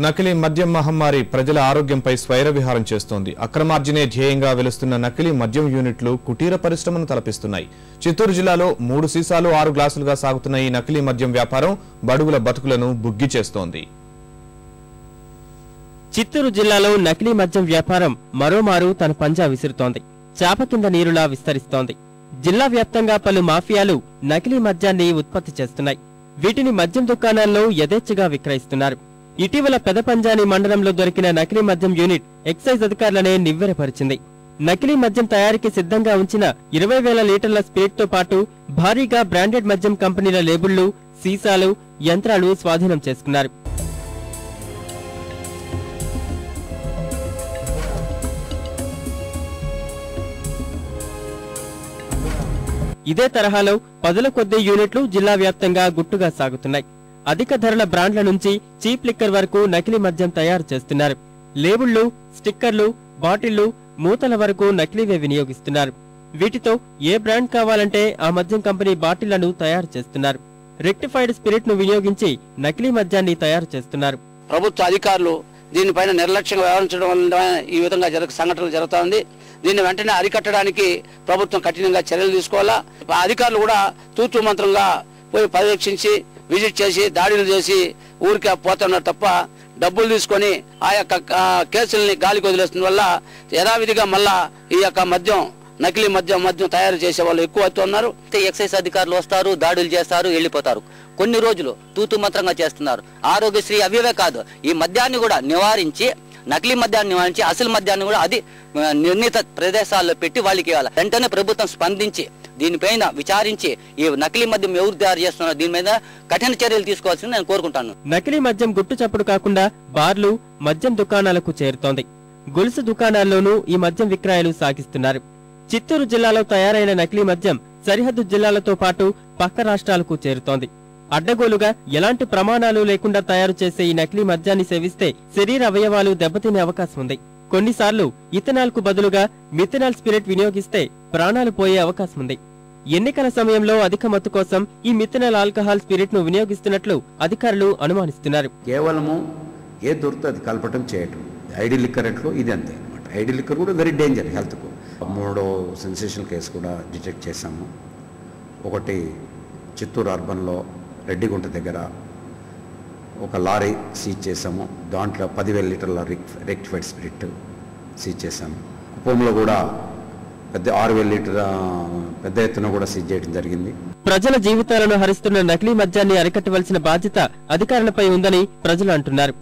నకిలీ మద్యం మహమ్మారి ప్రజల ఆరోగ్యంపై స్వైర విహారం చేస్తోంది. అక్రమార్జనే ధ్యేయంగా వెలుస్తున్న నకిలీ మద్యం యూనిట్లు కుటీర పరిశ్రమను తలపిస్తున్నాయి. చిత్తూరు జిల్లాలో 3 సీసాలు 6 గ్లాసులుగా సాగుతున్న ఈ నకిలీ మద్యం వ్యాపారం బడుగుల బతుకులను బుగ్గి చేస్తోంది. చిత్తూరు జిల్లాలో నకిలీ మద్యం వ్యాపారం మరోమారు తన పంజా విసురుతోంది. చాప కింద నీరులా విస్తరిస్తోంది. జిల్లా వ్యాప్తంగా పలు మాఫియాలు నకిలీ మద్యాన్ని ఉత్పత్తి చేస్తున్నాయి. వీటిని మద్యం దుకాణాల్లో యథేచ్ఛగా విక్రయిస్తున్నారు. ఇటీవల పెదపంజాని మండలంలో దొరికిన నకిలీ మద్యం యూనిట్ ఎక్సైజ్ అధికారులనే నివ్వెరపరిచింది. నకిలీ మద్యం తయారీకి సిద్ధంగా ఉంచిన 20,000 లీటర్ల స్పిరిట్ తో పాటు భారీగా బ్రాండెడ్ మద్యం కంపెనీల లేబుళ్లు, సీసాలు, యంత్రాలు స్వాధీనం చేసుకున్నారు. ఇదే తరహాలో పదుల కొద్దీ యూనిట్లు జిల్లా వ్యాప్తంగా గుట్టుగా సాగుతున్నాయి. అధిక ధరల బ్రాండ్ల నుంచి చీప్ లిక్కర్ వరకు నకిలీ మద్యం తయారు చేస్తున్నారు. లేబుళ్లు, స్టిక్కర్లు, బాటిళ్లు, మూతల వరకు నకిలీవే వినియోగిస్తున్నారు. వీటితో ఏ బ్రాండ్ కావాలంటే ఆ మద్యం కంపెనీ బాటిళ్లను తయారు చేస్తున్నారు. రెక్టిఫైడ్ స్పిరిట్ ను వినియోగించి నకిలీ మద్యాన్ని తయారు చేస్తున్నారు. ప్రభుత్వ అధికారులు దీనిపైన నిర్లక్ష్యంగా వ్యవహరించడం వల్ల ఈ విధంగా సంఘటనలు జరుగుతోంది. దీన్ని వెంటనే అరికట్టడానికి ప్రభుత్వం కఠినంగా చర్యలు తీసుకోవాలా. అధికారులు కూడా తూతూ మంత్రంగా పోయి పర్యవేక్షించి విజిట్ చేసి దాడులు చేసి ఊరికే పోతున్నారు తప్ప డబ్బులు తీసుకొని ఆ యొక్క కేసుల్ని గాలికి వదిలేస్తున్న వల్ల యథావిధిగా మళ్ళా ఈ యొక్క మద్యం నకిలీ మద్యం తయారు చేసే వాళ్ళు ఎక్కువ అవుతున్నారు. ఎక్సైజ్ అధికారులు వస్తారు, దాడులు చేస్తారు, వెళ్లిపోతారు. కొన్ని రోజులు తూతు మంత్రంగా చేస్తున్నారు. ఆరోగ్యశ్రీ అవివే కాదు, ఈ మద్యాన్ని కూడా నివారించి, నకిలీ మద్యాన్ని నివారించి అసలు మద్యాన్ని కూడా అది నిర్ణీత ప్రదేశాల్లో పెట్టి వాళ్ళకి ఇవ్వాలి. వెంటనే ప్రభుత్వం స్పందించి దీనిపైన విచారించి ఈ నకిలీ మద్యం ఎవరు తయారు చేస్తున్నారు దీని మీద కఠిన చర్యలు తీసుకోవాల్సింది నేను కోరుకుంటాను. నకిలీ మద్యం గుట్టు చప్పుడు కాకుండా బార్లు, మద్యం దుకాణాలకు చేరుతోంది. గొలుసు దుకాణాల్లోనూ ఈ మద్యం విక్రయాలు సాగిస్తున్నారు. చిత్తూరు జిల్లాలో తయారైన నకిలీ మద్యం సరిహద్దు జిల్లాలతో పాటు పక్క రాష్ట్రాలకు చేరుతోంది. అడ్డగోలుగా ఎలాంటి ప్రమాణాలు లేకుండా తయారు చేసే ఈ నకిలీ మద్యాన్ని సేవిస్తే శరీర అవయవాలు దెబ్బతినే అవకాశం ఉంది. కొన్నిసార్లు ఇథనాల్ కు బదులుగా మిథనాల్ స్పిరిట్ వినియోగిస్తే ప్రాణాలు పోయే అవకాశం ఉంది. ఎన్నికల సమయంలో అధిక మత్తు కోసం ఈ మిథనాల్ ఆల్కహాల్ స్పిరిట్ ను వినియోగిస్తున్నట్లు అధికారులు అనుమానిస్తున్నారు. కేవలము ఏ దొరుకుతుంది అది కలపటం చేయటం. ఐడి లిక్కర్ ఎట్లో ఇది అంతే అనమాట. ఐడి లిక్కర్ కూడా వెరీ డేంజర్ హెల్త్ కు. 3వ సెన్సేషనల్ కేసు కూడా డిటెక్ట్ చేశాము. ఒకటి చిత్తూరు అర్బన్లో రెడ్డిగుంట దగ్గర ఒక లారీ సీజ్ చేసాము. దాంట్లో 10,000 లీటర్ల రెక్టిఫైడ్ స్పిరిట్ సీజ్ చేశాము. కుప్పంలో కూడా 6,000 లీటర్ పెద్ద ఎత్తున కూడా సీజ్ చేయడం జరిగింది. ప్రజల జీవితాలను హరిస్తున్న నకిలీ మద్యాన్ని అరికట్టవలసిన బాధ్యత అధికారులపై ఉందని ప్రజలు అంటున్నారు.